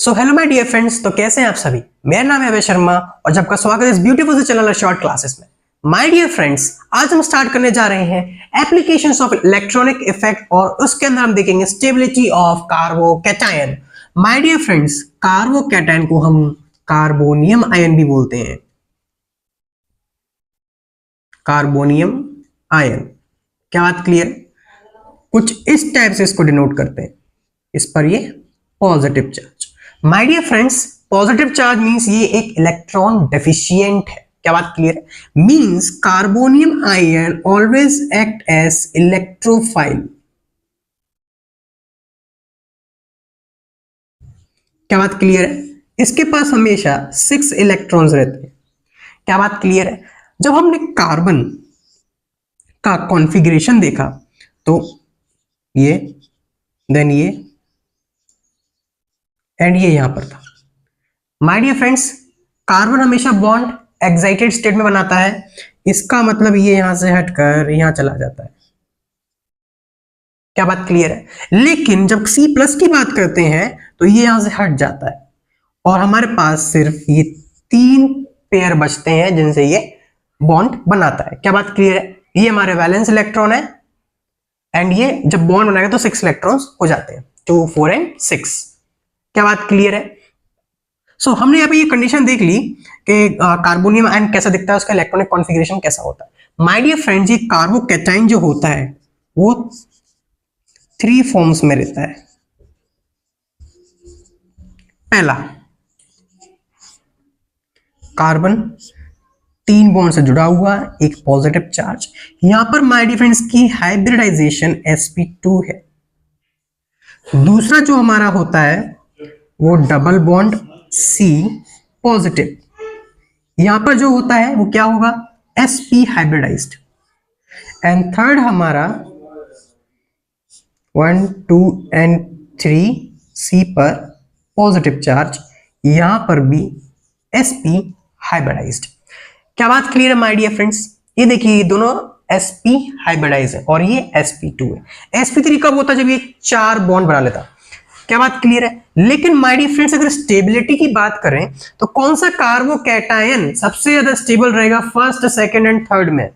So hello my dear friends, तो कैसे हैं आप सभी। मेरा नाम है अभय शर्मा और जब का स्वागत है इस ब्यूटीफुल से चैनल शॉर्ट क्लासेस में। माय डियर फ्रेंड्स, आज हम स्टार्ट करने जा रहे हैं एप्लीकेशंस ऑफ इलेक्ट्रॉनिक इफेक्ट और उसके अंदर हम देखेंगे stability of carbocation. My dear friends, carbocation को हम कार्बोनियम आयन भी बोलते हैं। कार्बोनियम आयन, क्या बात क्लियर? कुछ इस टाइप से इसको डिनोट करते हैं। इस पर ये positive charge. My dear friends, positive charge means ये एक इलेक्ट्रॉन डेफिशिएंट है। क्या बात क्लियर है? Means carbonium ion always act as electrophile. क्या बात क्लियर है? इसके पास हमेशा 6 इलेक्ट्रॉन्स रहते हैं। क्या बात क्लियर है? जब हमने कार्बन का कॉन्फ़िगरेशन देखा तो ये, देन ये एंड ये यहां पर था। माय डियर फ्रेंड्स, कार्बन हमेशा बॉन्ड एक्साइटेड स्टेट में बनाता है। इसका मतलब ये यहां से हटकर यहां चला जाता है। क्या बात क्लियर है? लेकिन जब C प्लस की बात करते हैं तो ये यहां से हट जाता है और हमारे पास सिर्फ ये 3 पेयर बचते हैं जिनसे ये बॉन्ड बनाता है। क्या बात क्लियर है? ये हमारे वैलेंस इलेक्ट्रॉन है एंड ये जब बॉन्ड बनाएगा तो 6 इलेक्ट्रॉन्स हो जाते हैं, 2 4 एंड 6। क्या बात क्लियर है? सो हमने यहाँ पे ये कंडीशन देख ली कि कार्बोनियम आयन कैसा दिखता है, उसका इलेक्ट्रॉनिक कॉन्फ़िगरेशन कैसा होता है। माय डियर फ्रेंड्स, ये कार्बोकैटायन जो होता है वो 3 फॉर्म्स में रहता है। पहला, कार्बन 3 बॉन्ड से जुड़ा हुआ, एक पॉजिटिव चार्ज। यहां पर माय डियर फ्रेंड्स की हाइब्रिडाइजेशन sp2 है। दूसरा जो हमारा होता है वो डबल बॉन्ड C पॉजिटिव। यहां पर जो होता है वो क्या होगा? sp hybridised. एंड थर्ड हमारा 1 2 एंड 3 C पर पॉजिटिव चार्ज, यहां पर भी sp हाइब्रिडाइज्ड। क्या बात क्लियर है माय डियर फ्रेंड्स? ये देखिए, ये दोनों sp हाइब्रिडाइज है और ये sp2 है। sp3 कब होता है? जब ये 4 बॉन्ड बना लेता। क्या बात क्लियर है? लेकिन माय डियर फ्रेंड्स, अगर स्टेबिलिटी की बात करें तो कौन सा कार्बोकैटायन सबसे ज्यादा स्टेबल रहेगा फर्स्ट, सेकंड एंड थर्ड में?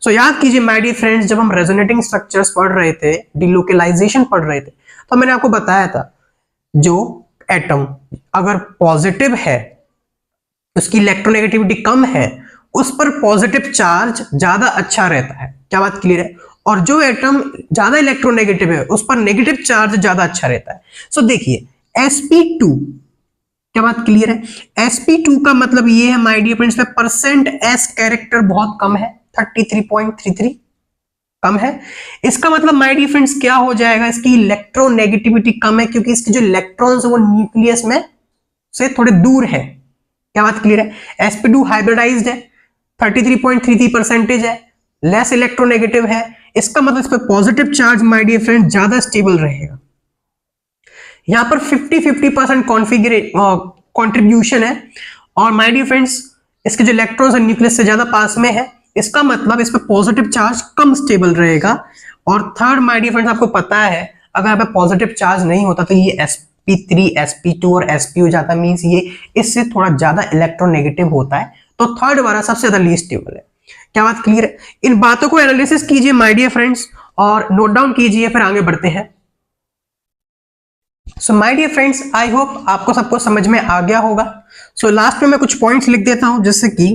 सो याद कीजिए माय डियर फ्रेंड्स, जब हम रेजोनेटिंग स्ट्रक्चर्स पढ़ रहे थे, डिलोकलाइजेशन पढ़ रहे थे, तो मैंने आपको बताया था जो एटम अगर पॉजिटिव है, उसकी इलेक्ट्रोनेगेटिविटी कम है, उस पर पॉजिटिव चार्ज ज्यादा अच्छा रहता है। क्या बात क्लियर है? और जो एटम ज्यादा इलेक्ट्रोनेगेटिव है उस पर नेगेटिव चार्ज ज्यादा अच्छा रहता है। सो देखिए, sp2, क्या बात क्लियर है? sp2 का मतलब ये है my dear friends, percent s character बहुत कम है, 33.33 कम है। इसका मतलब माय डियर फ्रेंड्स क्या हो जाएगा? इसकी इलेक्ट्रोनेगेटिविटी कम है क्योंकि इसके जो इलेक्ट्रॉन्स है वो न्यूक्लियस में से थोड़े दूर है। क्या बात क्लियर है? sp2 हाइब्रिडाइज्ड है, 33.33% है, लेस इलेक्ट्रोनेगेटिव है। इसका मतलब इस पर positive charge my dear friend ज्यादा स्टेबल रहेगा। यहां पर 50-50% कॉन्ट्रीब्यूशन है और माय डियर फ्रेंड्स इसके जो इलेक्ट्रॉन्स है न्यूक्लियस से ज्यादा पास में है। इसका मतलब इस पर पॉजिटिव चार्ज कम स्टेबल रहेगा। और थर्ड माय डियर फ्रेंड्स, आपको पता है अगर यहाँ पे पॉजिटिव चार्ज नहीं होता तो ये sp3 sp2 और sp हो जाता, मींस ये इससे थोड़ा ज्यादा इलेक्ट्रोनेगेटिव होता है। तो थर्ड वाला सबसे ज्यादा लीस्ट स्टेबल है। क्या बात क्लियर है? इन बातों को एनालिसिस कीजिए माय डियर फ्रेंड्स और नोट डाउन कीजिए, फिर आगे बढ़ते हैं। So my dear friends, I hope आपको सबको समझ में आ गया होगा। सो लास्ट में मैं कुछ पॉइंट्स लिख देता हूं, जैसे कि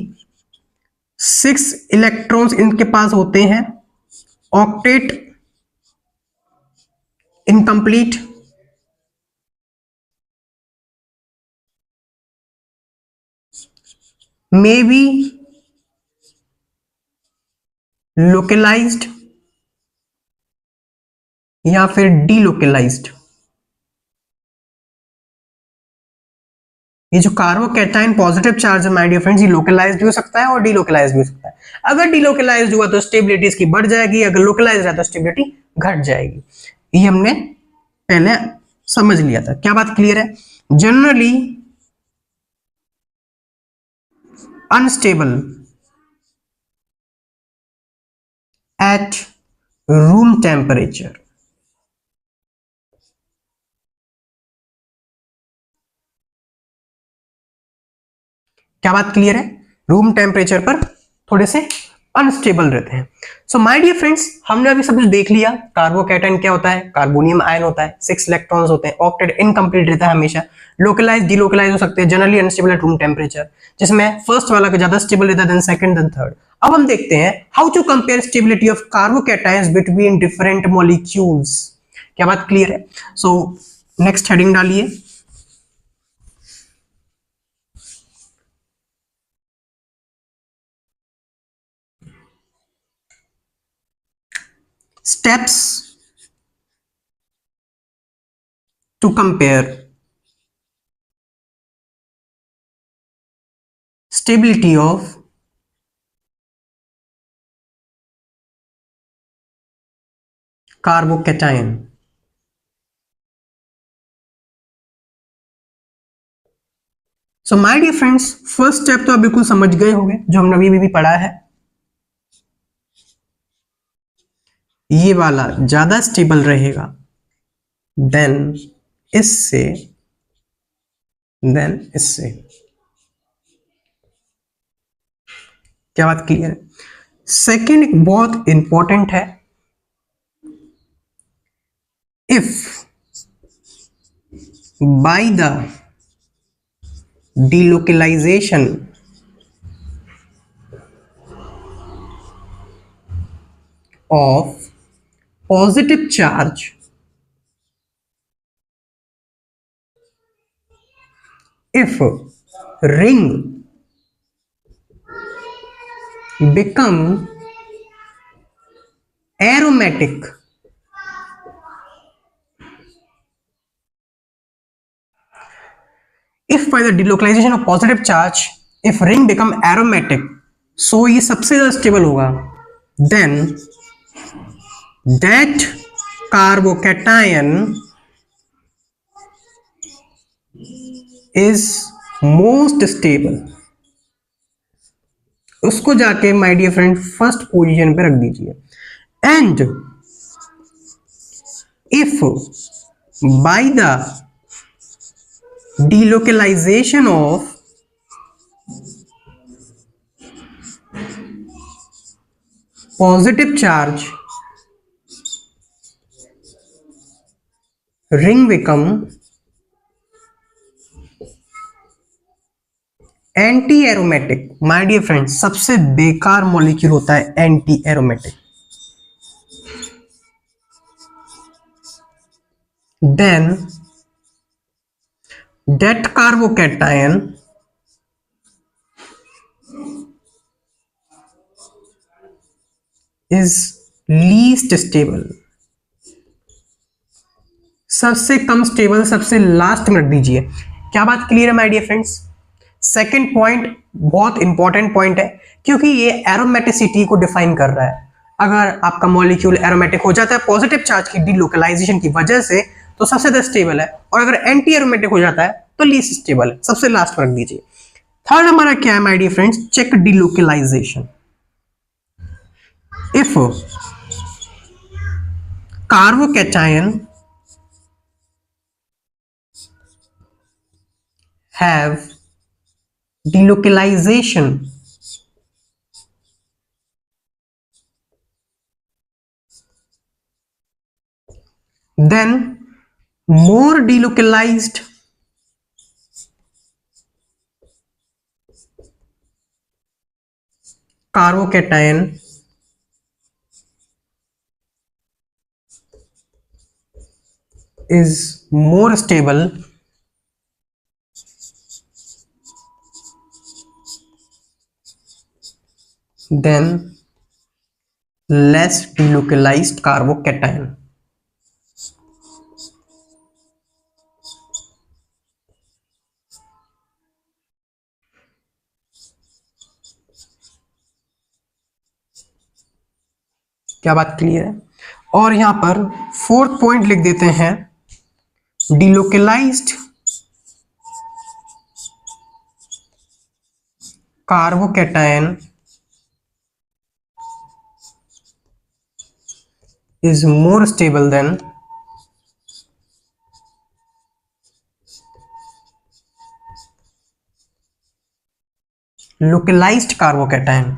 6 इलेक्ट्रॉन्स इनके पास होते हैं, octet incomplete, may be localised या फिर डीलोकलाइज्ड। ये जो कार्बोकैटायन पॉजिटिव चार्ज है माय डियर फ्रेंड्स, ये लोकलाइज्ड भी हो सकता है और डीलोकलाइज्ड भी हो सकता है। अगर डीलोकलाइज्ड हुआ तो स्टेबिलिटी इसकी बढ़ जाएगी, अगर लोकलाइज्ड रहा तो स्टेबिलिटी घट जाएगी। ये हमने पहले समझ लिया था। क्या बात क्लियर है? Generally unstable at room temperature. क्या बात क्लियर है? रूम टेम्परेचर पर थोड़े से अनस्टेबल रहते हैं। सो माय डियर फ्रेंड्स, हमने अभी सब कुछ देख लिया। कार्बोकैटायन क्या होता है? कार्बोनियम आयन होता है, 6 इलेक्ट्रॉन्स होते हैं, ऑक्टेट इनकम्प्लीट रहता है हमेशा, लोकलाइज डिलोकलाइज हो सकते हैं, generally unstable at room temperature, जिसमें फर्स्ट वाला का ज्यादा स्टेबल रहता है देन सेकंड देन थर्ड। अब हम देखते हैं how to compare stability of carbocations between different molecules. क्या बात क्लियर है? सो नेक्स्ट हेडिंग डालिए। Steps to compare stability of carbocation. So my dear friends, first step तो आप बिल्कुल समझ गए होंगे जो हमने अभी भी पढ़ा है। ये वाला ज्यादा स्टेबल रहेगा देन इससे, देन इससे। क्या बात क्लियर है? सेकेंड बहुत इंपॉर्टेंट है, if by the delocalization of positive charge, if ring become aromatic, if by the delocalization of positive charge if ring become aromatic, so ये सबसे ज्यादा स्टेबल होगा, then that carbocation is most stable। उसको जाके my dear friend first position पे रख दीजिए। And if by the delocalization of positive charge ring become anti aromatic. My dear friends, सबसे बेकार मॉलिक्यूल होता है anti aromatic. Then that carbocation is least stable। सबसे कम स्टेबल सबसे लास्ट में रख दीजिए। क्या बात क्लियर है my dear friends? Second point बहुत इंपॉर्टेंट पॉइंट है, क्योंकि ये एरोमेटिसिटी को डिफाइन कर रहा है। अगर आपका मॉलिक्यूल एरोमेटिक हो जाता है पॉजिटिव चार्ज की डिलोकलाइजेशन की वजह से, तो सबसे ज्यादा स्टेबल है, और अगर एंटी एरोमेटिक हो जाता है तो लीस्ट स्टेबल है, सबसे लास्ट में रख दीजिए। थर्ड हमारा क्या है my dear friends? Check delocalisation. If carbocation have delocalization then more delocalized carbocation is more stable than less delocalized carbocation। क्या बात क्लियर है? और यहां पर फोर्थ पॉइंट लिख देते हैं, delocalized carbocation is more stable than localised carbocation.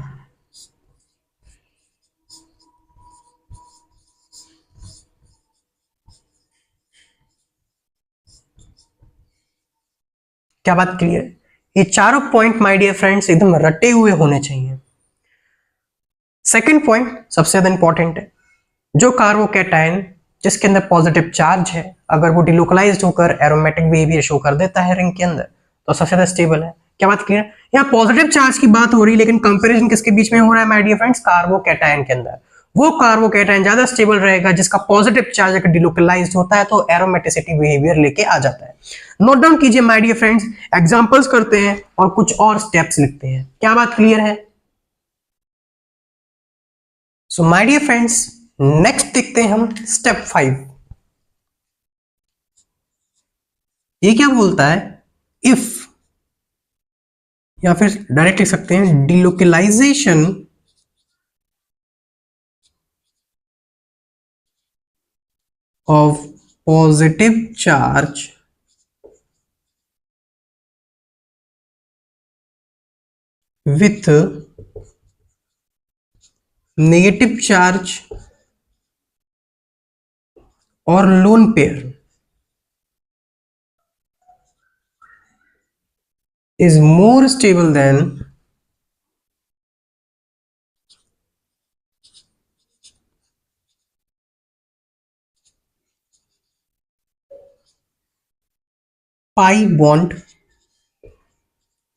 क्या बात क्लियर है? ये चारों पॉइंट माय डियर फ्रेंड्स एकदम रटे हुए होने चाहिए। सेकंड पॉइंट सबसे ज्यादा इंपॉर्टेंट है, जो कार्बोकैटायन जिसके अंदर पॉजिटिव चार्ज है, अगर वो डिलोकलाइज्ड होकर एरोमेटिक बिहेवियर शो कर देता है रिंग के अंदर, तो सबसे ज्यादा स्टेबल है। क्या बात क्लियर? यहाँ पॉजिटिव चार्ज की बात हो रही है, लेकिन कंपैरिजन किसके बीच में हो रहा है माय डियर फ्रेंड्स? कार्बोकैटायन के अंदर। वो कार्बोकैटायन ज्यादा स्टेबल रहेगा जिसका पॉजिटिव चार्ज अगर डिलोकलाइज्ड होता है तो एरोमेटिसिटी बिहेवियर लेके आ जाता है। नोट डाउन कीजिए माय डियर फ्रेंड्स, एग्जांपल्स करते हैं और कुछ और स्टेप्स लिखते हैं। क्या बात क्लियर है? So my dear friends, next देखते हैं हम स्टेप 5। ये क्या बोलता है? इफ, या फिर डायरेक्ट लिख सकते हैं delocalization of positive charge with negative charge और lone pair is more stable than pi bond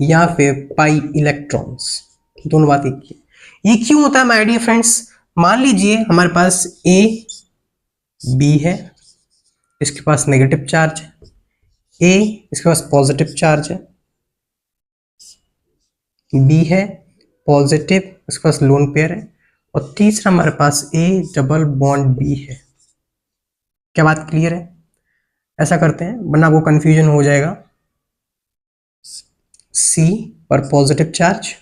या फिर पाई इलेक्ट्रॉन्स। दोनों बात एक ही। ये क्यों होता है माय डियर फ्रेंड्स? मान लीजिए हमारे पास ए बी है, इसके पास नेगेटिव चार्ज है, ए इसके पास पॉजिटिव चार्ज है, बी है पॉजिटिव, इसके पास लोन पेयर है, और तीसरा हमारे पास ए डबल बॉन्ड बी है। क्या बात क्लियर है? ऐसा करते हैं वरना वो कंफ्यूजन हो जाएगा। सी पर पॉजिटिव चार्ज,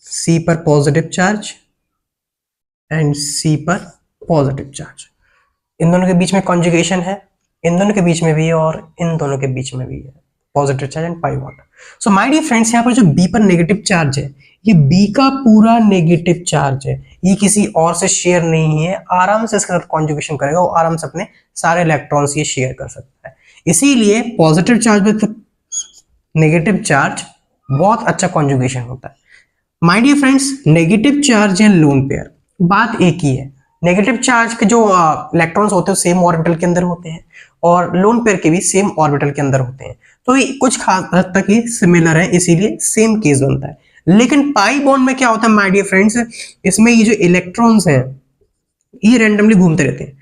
सी पर पॉजिटिव चार्ज एंड सी पर पॉजिटिव चार्ज। इन दोनों के बीच में कॉन्जुगेशन है, इन दोनों के बीच में भी है और इन दोनों के बीच में भी है, positive charge and pi bond. So my dear friends, यहाँ पर जो बी पर नेगेटिव चार्ज है, ये बी का पूरा नेगेटिव चार्ज है, ये किसी और से शेयर नहीं है। आराम से इसके साथ कॉन्जुगेशन करेगा और आराम से अपने सारे इलेक्ट्रॉन्स ये शेयर कर सकता है। इसीलिए positive charge with negative charge बहुत अच्छा कॉन्जुगेशन होता है। My dear friends, negative charge and lone pair बात एक ही है। नेगेटिव चार्ज के जो इलेक्ट्रॉन्स होते हैं सेम ऑर्बिटल के अंदर होते हैं और लोन पेयर के भी सेम ऑर्बिटल के अंदर होते हैं, तो ये कुछ खास हद तक ये सिमिलर है, इसीलिए सेम केस बनता है। लेकिन पाई बॉन्ड में क्या होता है माय डियर फ्रेंड्स? इसमें ये जो इलेक्ट्रॉन्स हैं ये रैंडमली घूमते रहते हैं,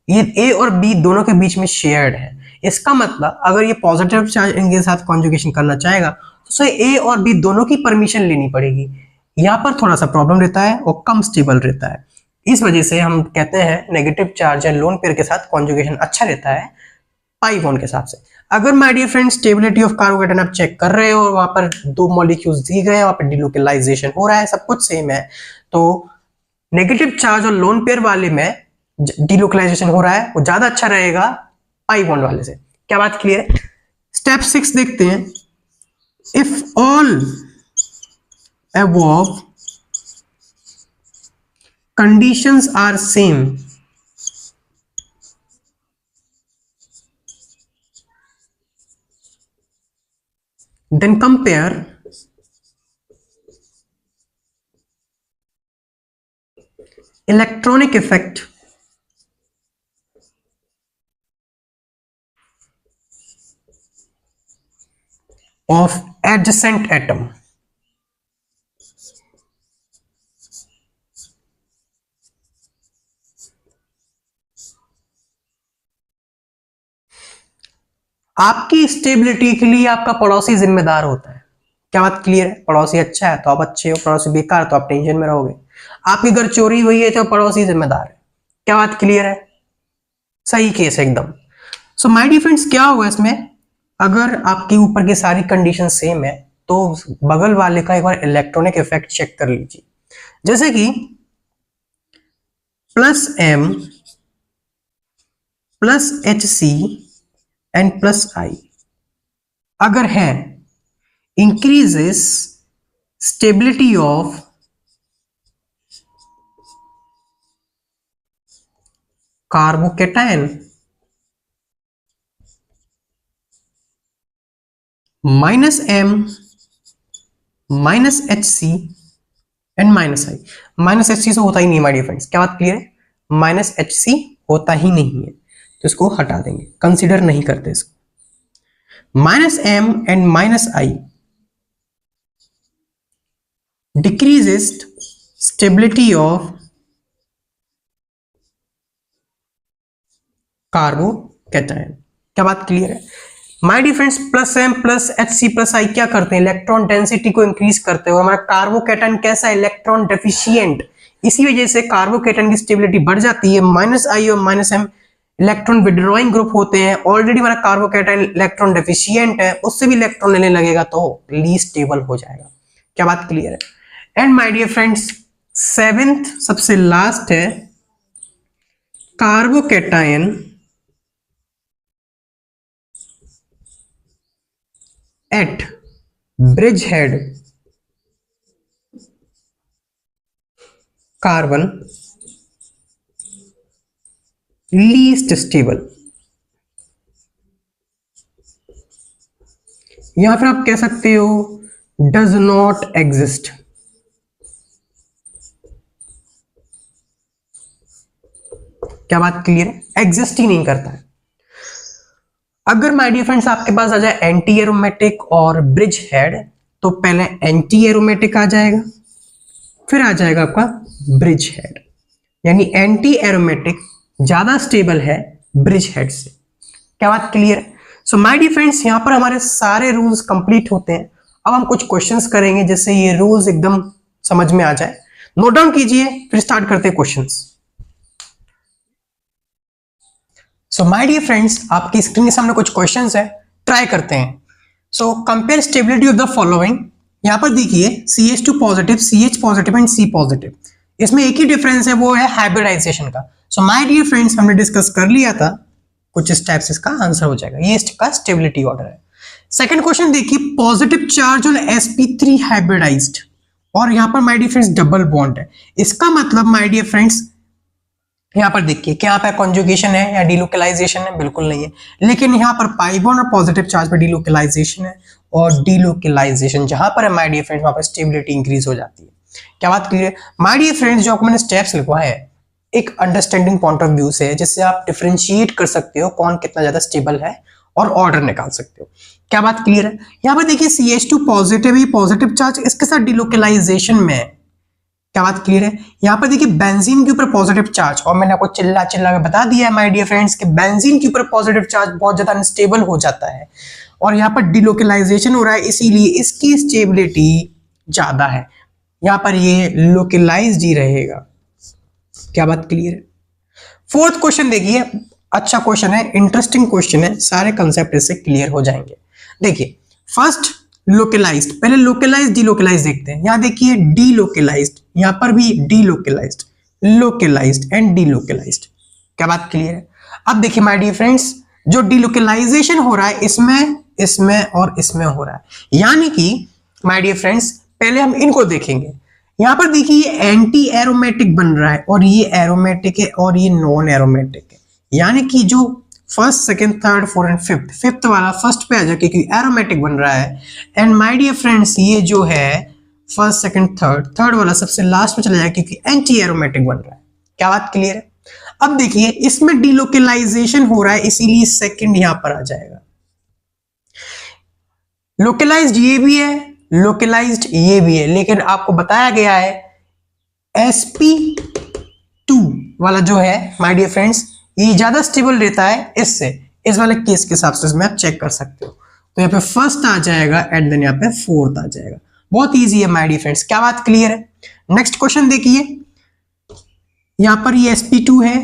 ये ए और बी दोनों के बीच में शेयर्ड है। इसका मतलब अगर ये पॉजिटिव चार्ज इनके साथ कॉन्जुगेशन करना चाहेगा तो उसे ए और बी दोनों की परमिशन लेनी पड़ेगी। यहाँ पर थोड़ा सा प्रॉब्लम रहता है और कम स्टेबल रहता है। इस वजह से हम कहते हैं नेगेटिव चार्ज या लोन पेयर के साथ कॉन्जुगेशन अच्छा रहता है पाई बॉन्ड के हिसाब से। अगर my dear friends stability of carbocation आप चेक कर रहे हो और वहां पर दो मॉलिक्यूल्स दिए गए हैं, वहां पर डिलोकलाइजेशन हो रहा है, सब कुछ सेम है, तो नेगेटिव चार्ज और लोन पेयर वाले में डिलोकलाइजेशन हो रहा है, वो ज्यादा अच्छा रहेगा पाई बॉन्ड वाले से। क्या बात क्लियर है? स्टेप 6 देखते हैं। If all above conditions are same, then compare electronic effect of adjacent atom। आपकी स्टेबिलिटी के लिए आपका पड़ोसी जिम्मेदार होता है। क्या बात क्लियर है? पड़ोसी अच्छा है तो आप अच्छे हो, पड़ोसी बेकार तो आप टेंशन में रहोगे। आपके घर चोरी हुई है तो पड़ोसी जिम्मेदार है। क्या बात क्लियर है? सही केस है एकदम। सो माय डियर फ्रेंड्स, क्या होगा इसमें? अगर आपके ऊपर की सारी कंडीशन सेम है तो बगल वाले का एक बार इलेक्ट्रॉनिक इफेक्ट चेक कर लीजिए। जैसे कि plus M plus H C and plus I अगर है, increases stability of carbocation -m -hc and -i। -hc से होता ही नहीं माय डियर फ्रेंड्स, क्या बात क्लियर है? -hc होता ही नहीं है, तो इसको हटा देंगे, कंसीडर नहीं करते इसको। -m and -i decreases stability of carbocation. क्या बात क्लियर है? My dear friends, +m + hc + i क्या करते हैं? इलेक्ट्रॉन डेंसिटी को इंक्रीज करते हैं, और हमारा कार्बोकेटायन कैसा है? Electron deficient. इसी वजह से कार्बोकेटायन की स्टेबिलिटी बढ़ जाती है। -i और -m इलेक्ट्रॉन विड्रॉइंग ग्रुप होते हैं। ऑलरेडी हमारा कार्बोकेटायन इलेक्ट्रॉन डेफिशिएंट है, उससे भी इलेक्ट्रॉन लेने लगेगा तो लीस्ट स्टेबल हो जाएगा। क्या बात क्लियर है? And my dear friends, 7th सबसे लास्ट है carbocation at bridgehead carbon least stable। या फिर आप कह सकते हो does not exist। क्या बात क्लियर है? एग्जिस्ट ही नहीं करता है। अगर माय डियर फ्रेंड्स आपके पास आ जाए एंटी एरोमेटिक और ब्रिज हेड, तो पहले एंटी एरोमेटिक आ जाएगा, फिर आ जाएगा आपका ब्रिज हेड। यानी एंटी एरोमेटिक ज्यादा स्टेबल है ब्रिज हेड से। क्या बात क्लियर है? सो माय डियर फ्रेंड्स, यहां पर हमारे सारे रूल्स कंप्लीट होते हैं। अब हम कुछ क्वेश्चंस करेंगे जिससे ये रूल्स एकदम समझ में आ जाए। नोट डाउन कीजिए, फिर स्टार्ट करते हैं questions. So my dear friends, आपकी स्क्रीन के सामने कुछ क्वेश्चंस है, ट्राई करते हैं। So compare stability of the following. यहां पर देखिए CH2 positive, CH positive and C positive, इसमें एक ही डिफरेंस है, वो है हाइब्रिडाइजेशन का। सो माय डियर फ्रेंड्स, हमने डिस्कस कर लिया था, कुछ इस टाइप से इसका आंसर हो जाएगा। ये इसका स्टेबिलिटी ऑर्डर है। सेकंड क्वेश्चन देखिए, positive charge on sp3 hybridised, और यहां पर my dear friends double bond है। इसका मतलब माय डियर फ्रेंड्स, यहां पर देखिए क्या यहाँ पर कॉन्जुगेशन है या डिलोकलाइजेशन है? बिल्कुल नहीं है। लेकिन यहाँ पर पाई बॉन्ड और पॉजिटिव चार्ज पर डिलोकलाइजेशन है, और डिलोकलाइजेशन जहां पर है माय डियर फ्रेंड्स, वहां पर स्टेबिलिटी इंक्रीज हो जाती है। क्या बात क्लियर है? माय डियर फ्रेंड्स, जो आपको मैंने स्टेप्स लिखवाए हैं एक अंडरस्टैंडिंग पॉइंट ऑफ व्यू से है, जिससे आप डिफरेंशिएट कर सकते हो कौन कितना ज्यादा स्टेबल है और ऑर्डर निकाल सकते हो। क्या बात क्लियर है? यहाँ पर देखिए CH2 पॉजिटिव, ये पॉजिटिव चार्ज इसके साथ डिलोकलाइजेशन में है। क्या बात क्लियर है? यहाँ पर देखिए बेंजीन के ऊपर पॉजिटिव चार्ज, और मैंने आपको चिल्ला चिल्ला के बता दिया है माय डियर फ्रेंड्स कि बेंजीन के ऊपर पॉजिटिव चार्ज बहुत ज्यादा अनस्टेबल हो जाता है, और यहाँ पर डिलोकलाइजेशन हो रहा है, इसीलिए इसकी स्टेबिलिटी ज्यादा है। यहाँ पर ये लोकलाइज्ड ही रहेगा। क्या बात क्लियर है? फोर्थ क्वेश्चन देखिए, अच्छा क्वेश्चन है, इंटरेस्टिंग क्वेश्चन है, सारे कंसेप्ट इससे क्लियर हो जाएंगे। देखिए फर्स्ट लोकलाइज्ड, पहले लोकलाइज्ड डिलोकलाइज्ड देखते हैं। यहां देखिए डिलोकलाइज्ड, यहां पर भी डिलोकलाइज्ड, लोकलाइज्ड एंड डिलोकलाइज्ड। क्या बात क्लियर है? अब देखिए माय डियर फ्रेंड्स, जो डिलोकलाइजेशन हो रहा है इसमें, इसमें और इसमें हो रहा है, यानी कि माय डियर फ्रेंड्स पहले हम इनको देखेंगे। यहां पर देखिए एंटी एरोमेटिक बन रहा है, और ये एरोमेटिक है और ये नॉन एरोमेटिक है, यानी कि जो first, second, third, fourth and fifth, fifth वाला फर्स्ट पे आ जाए क्योंकि एरोमेटिक बन रहा है। एंड माय डियर फ्रेंड्स, ये जो है फर्स्ट, सेकंड, थर्ड, थर्ड वाला सबसे लास्ट में चला जाए क्योंकि एंटी एरोमेटिक बन रहा है। क्या बात क्लियर है? अब देखिए इसमें डिलोकलाइजेशन हो रहा है, इसीलिए सेकंड यहां पर आ जाएगा। लोकलाइज्ड ये भी है, लोकलाइज्ड ये भी है, लेकिन आपको बताया गया है sp2 वाला जो है माय डियर फ्रेंड्स, ये ज्यादा स्टेबल रहता है इससे, इस वाले केस के हिसाब से इसमें आप चेक कर सकते हो। तो यहाँ पे फर्स्ट आ जाएगा एंड देन यहाँ पे फोर्थ आ जाएगा। बहुत इजी है माय डियर फ्रेंड्स। क्या बात क्लियर है? नेक्स्ट क्वेश्चन देखिए, यहां पर ये sp2 है,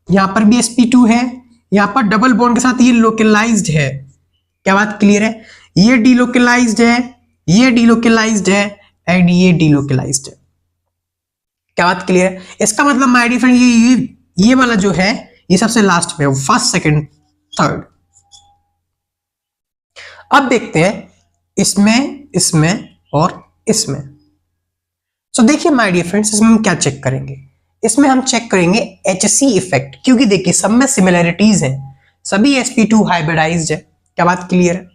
यहां पर भी sp2 है, यहां पर डबल बॉन्ड के साथ ये लोकलाइज्ड है। क्या बात क्लियर है? ये डिलोकलाइज्ड है, ये डिलोकलाइज्ड है एंड ये डिलोकलाइज्ड है। क्या बात क्लियर है? इसका मतलब माय डियर फ्रेंड ये वाला जो है ये सबसे लास्ट में, फर्स्ट, सेकंड, थर्ड। अब देखते हैं इसमें, इसमें और इसमें। सो देखिए माय डियर फ्रेंड्स, इसमें हम क्या चेक करेंगे, इसमें हम चेक करेंगे HC इफेक्ट, क्योंकि देखिए सब में सिमिलरिटीज हैं, सभी sp2 हाइब्रिडाइज्ड है, क्या बात क्लियर है,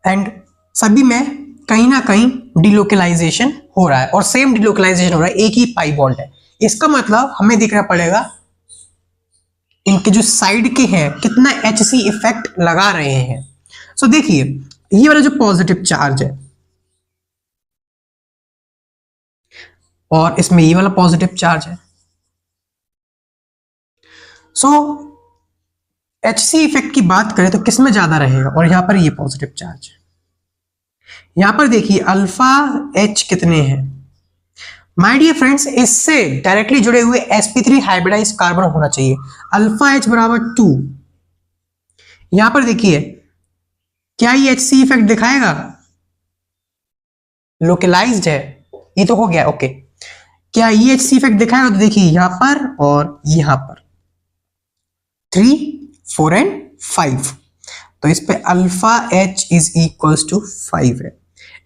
एंड सभी में कहीं ना कहीं डिलोकलाइजेशन हो रहा है और सेम डिलोकलाइजेशन हो रहा है, एक ही पाई बॉन्ड है। इसका मतलब हमें देखना पड़ेगा इनके जो साइड के हैं कितना HC इफेक्ट लगा रहे हैं। सो देखिए ये वाला जो पॉजिटिव चार्ज है और इसमें ये वाला पॉजिटिव चार्ज है, सो HC इफेक्ट की बात करें तो किसमें ज्यादा रहेगा, और यहां पर ये पॉजिटिव चार्ज है। यहां पर देखिए अल्फा H कितने हैं माय डियर फ्रेंड्स, इससे डायरेक्टली जुड़े हुए sp3 हाइब्रिडाइज्ड कार्बन होना चाहिए, अल्फा H बराबर 2। यहां पर देखिए क्या ये HC इफेक्ट दिखाएगा, लोकलाइज्ड है, ये तो हो गया ओके। क्या ये HC इफेक्ट दिखाएगा, तो देखिए यहां पर और यहां पर 3, 4 एंड 5, तो इस पे alpha H is equals to 5 है,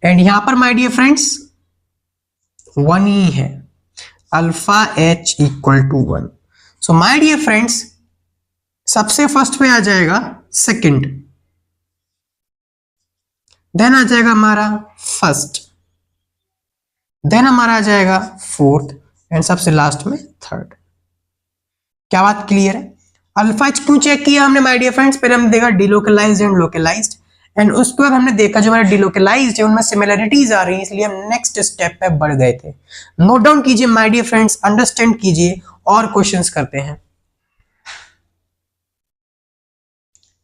एंड यहां पर माय डियर फ्रेंड्स 1 ही है, alpha H equal to 1। So my dear friends सबसे फर्स्ट पे आ जाएगा सेकंड, देन आ जाएगा हमारा फर्स्ट, देन हमारा आ जाएगा फोर्थ, एंड सबसे लास्ट में थर्ड। क्या बात क्लियर है? अल्फा H क्यों चेक किया हमने माय डियर फ्रेंड्स, पहले हमने देखा डिलोकलाइज्ड एंड लोकलाइज्ड, एंड उसके बाद हमने देखा जो हमारे डिलोकलाइज्ड है उनमें सिमिलरिटीज आ रही है, इसलिए हम नेक्स्ट स्टेप पे बढ़ गए थे। नोट डाउन कीजिए माय डियर फ्रेंड्स, अंडरस्टैंड कीजिए और क्वेश्चंस करते हैं।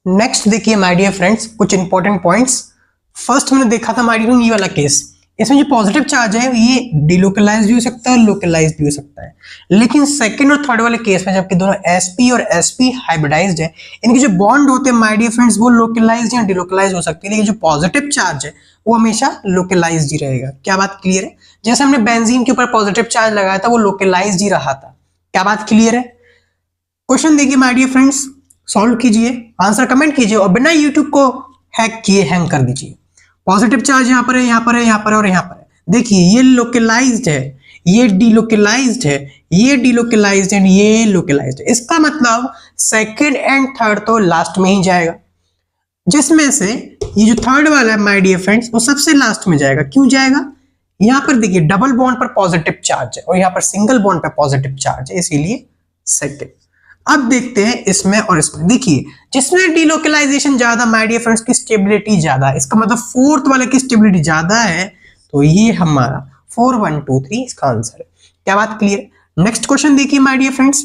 नेक्स्ट देखिए माय डियर फ्रेंड्स कुछ इंपॉर्टेंट पॉइंट्स। फर्स्ट हमने देखा था माय डियर फ्रेंड्स ये वाला केस, इसमें जो पॉजिटिव चार्ज है ये डिलोकलाइज्ड भी हो सकता है और लोकलाइज्ड भी हो सकता है, लेकिन सेकंड और थर्ड वाले केस में जबकि दोनों sp और sp हाइब्रिडाइज्ड है, इनके जो बॉन्ड होते हैं माय डियर फ्रेंड्स वो लोकलाइज्ड या डिलोकलाइज्ड हो सकते हैं, लेकिन जो पॉजिटिव चार्ज है वो हमेशा लोकलाइज्ड ही रहेगा। क्या बात क्लियर है? जैसे हमने बेंजीन के ऊपर पॉजिटिव चार्ज लगाया था वो लोकलाइज्ड ही रहा था। क्या बात क्लियर है? क्वेश्चन देखिए माय डियर फ्रेंड्स, सॉल्व कीजिए, आंसर कमेंट कीजिए और बिना यूट्यूब को हैक किए हैंग कर दीजिए। पॉजिटिव चार्ज यहाँ पर है, यहाँ पर है, यहाँ पर है और यहाँ पर है। देखिए ये लोकलाइज्ड है, ये डिलोकलाइज्ड है, ये डिलोकलाइज्ड है, ये लोकलाइज्ड है। इसका मतलब सेकंड एंड थर्ड तो लास्ट में ही जाएगा, जिसमें से ये जो थर्ड वाला है माय डियर फ्रेंड्स वो सबसे लास्ट में जाएगा। क्यों जाएगा? यहाँ पर देखिए डबल बॉन्ड पर पॉजिटिव चार्ज है और यहाँ पर सिंगल बॉन्ड पर पॉजिटिव चार्ज है, इसीलिए सेकंड। अब देखते हैं इसमें और इसमें, देखिए जिसमें डिलोकलाइजेशन ज्यादा माय डियर फ्रेंड्स की स्टेबिलिटी ज्यादा है, इसका मतलब फोर्थ वाले की स्टेबिलिटी ज्यादा है, तो ये हमारा 4 1 2 3 इसका आंसर है। क्या बात क्लियर? नेक्स्ट क्वेश्चन देखिए my dear friends,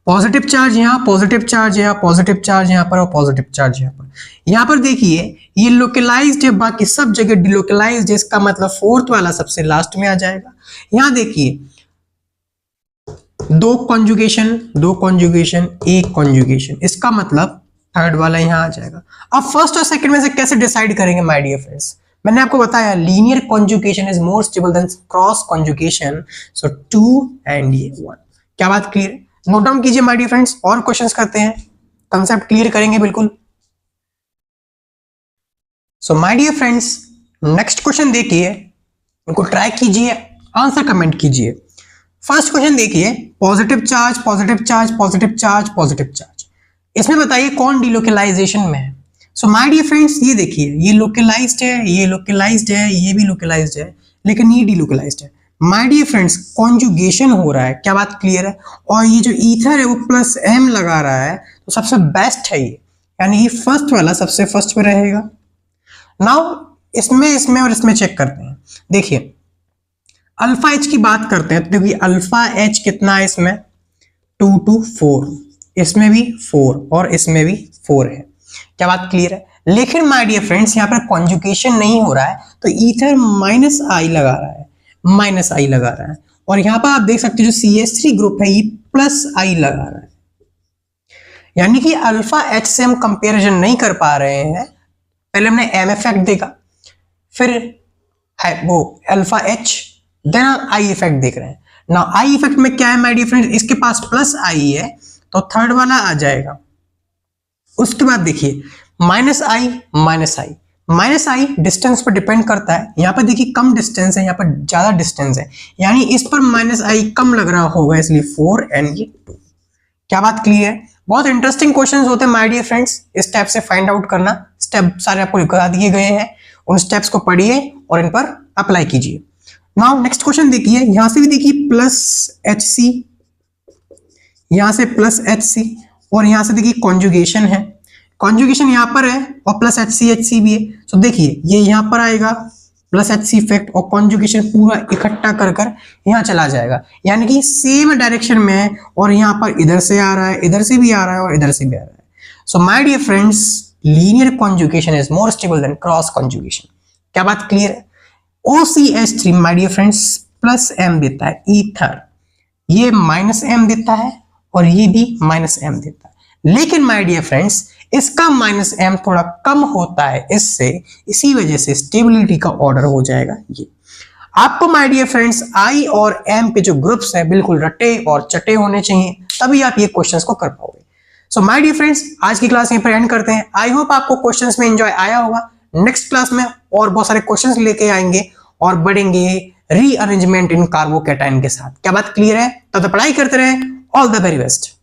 positive charge यहाँ, पॉजिटिव चार्ज यहाँ, पॉजिटिव चार्ज यहाँ पर और पॉजिटिव चार्ज यहाँ पर। यहाँ पर देखिए ये लोकलाइज्ड है, बाकी सब जगह डिलोकलाइज्ड है, इसका मतलब फोर्थ वाला सबसे लास्ट में आ जाएगा। यहाँ देखिए दो कॉन्जुगेशन, एक कॉन्जुगेशन, इसका मतलब थर्ड वाला यहां आ जाएगा। अब फर्स्ट और सेकंड में से कैसे डिसाइड करेंगे माय डियर फ्रेंड्स? मैंने आपको बताया linear conjugation is more stable than cross conjugation, so 2 and ये 1। क्या बात क्लियर है? नोट डाउन कीजिए माय डियर फ्रेंड्स और क्वेश्चंस करते हैं, कंसेप्ट क्लियर करेंगे बिल्कुल। So my dear friends next question देखिए, इनको ट्राई कीजिए, आंसर कमेंट कीजिए। फर्स्ट क्वेश्चन देखिए, positive charge, positive charge, positive charge, positive charge, इसमें बताइए कौन डिलोकलाइजेशन में है। सो माय डियर फ्रेंड्स ये देखिए ये लोकलाइज्ड है, ये लोकलाइज्ड है, ये भी लोकलाइज्ड है, लेकिन ये डिलोकलाइज्ड है। माय डियर फ्रेंड्स कॉन्जुगेशन हो रहा है। क्या बात क्लियर है? और ये जो ईथर है वो +m लगा रहा है, तो सबसे बेस्ट है ये, यानी ये फर्स्ट वाला सबसे फर्स्ट पे रहेगा। नाउ इसमें और इसमें चेक करते हैं। देखिए अल्फा H की बात करते हैं, तो देखिए अल्फा H कितना है इसमें 2 2 4, इसमें भी 4 और इसमें भी 4 है। क्या बात क्लियर है? लेकिन माय डियर फ्रेंड्स यहाँ पर कॉन्जुगेशन नहीं हो रहा है, तो ईथर -I लगा रहा है, -I लगा रहा है, और यहाँ पर आप देख सकते हो जो CH3 ग्रुप है ये +I लगा रहा है, यानी कि अल्फा H से हम कंपेरिजन नहीं कर पा रहे हैं। पहले हमने M इफेक्ट देखा, फिर है वो alpha H, then I effect देख रहे हैं। नाउ I इफेक्ट में क्या है माय डियर फ्रेंड्स, इसके पास +I है तो थर्ड वाला आ जाएगा। उसके बाद देखिए -I माइनस आई डिस्टेंस पर डिपेंड करता है। यहाँ पर देखिए कम डिस्टेंस है, यहाँ पर ज्यादा डिस्टेंस है, यानी इस पर माइनस आई कम लग रहा होगा, इसलिए 4 एंड ये 2। क्या बात क्लियर है? बहुत इंटरेस्टिंग क्वेश्चंस होते हैं माय डियर फ्रेंड्स, इस टाइप से फाइंड आउट करना। स्टेप सारे आपको बता दिए गए हैं, उन स्टेप्स को पढ़िए और इन पर अप्लाई कीजिए। नाउ नेक्स्ट क्वेश्चन देखिए, यहां से भी देखिए प्लस एच सी, यहां से प्लस एच सी, और यहां से देखिए कॉन्जुगेशन है, कॉन्जुगेशन यहां पर है और प्लस एच सी भी है। तो देखिए ये यहां पर आएगा प्लस एच सी इफेक्ट और कॉन्जुगेशन पूरा इकट्ठा कर कर यहाँ चला जाएगा, यानी कि सेम डायरेक्शन में है और यहाँ पर इधर से आ रहा है, इधर से भी आ रहा है और इधर से भी आ रहा है। So my dear friends, linear conjugation is more stable than cross conjugation. क्या बात क्लियर है? OCH3 my dear friends plus m देता है ईथर, ये माइनस m देता है और ये भी माइनस m देता है, लेकिन माय डियर फ्रेंड्स इसका माइनस m थोड़ा कम होता है इससे, इसी वजह से स्टेबिलिटी का ऑर्डर हो जाएगा ये। आपको माय डियर फ्रेंड्स I और M के जो ग्रुप्स हैं बिल्कुल रटे और चटे होने चाहिए, तभी आप ये क्वेश्चंस को कर पाओगे। सो माय डियर फ्रेंड्स, आज की क्लास यहीं पर एंड करते हैं। आई होप आपको क्वेश्चंस में एंजॉय आया होगा। नेक्स्ट क्लास में और बहुत सारे क्वेश्चंस लेके आएंगे और बढ़ेंगे रीअरेंजमेंट इन कार्बोकैटायन के साथ। क्या बात क्लियर है? तब तक पढ़ाई करते रहें। All the very best.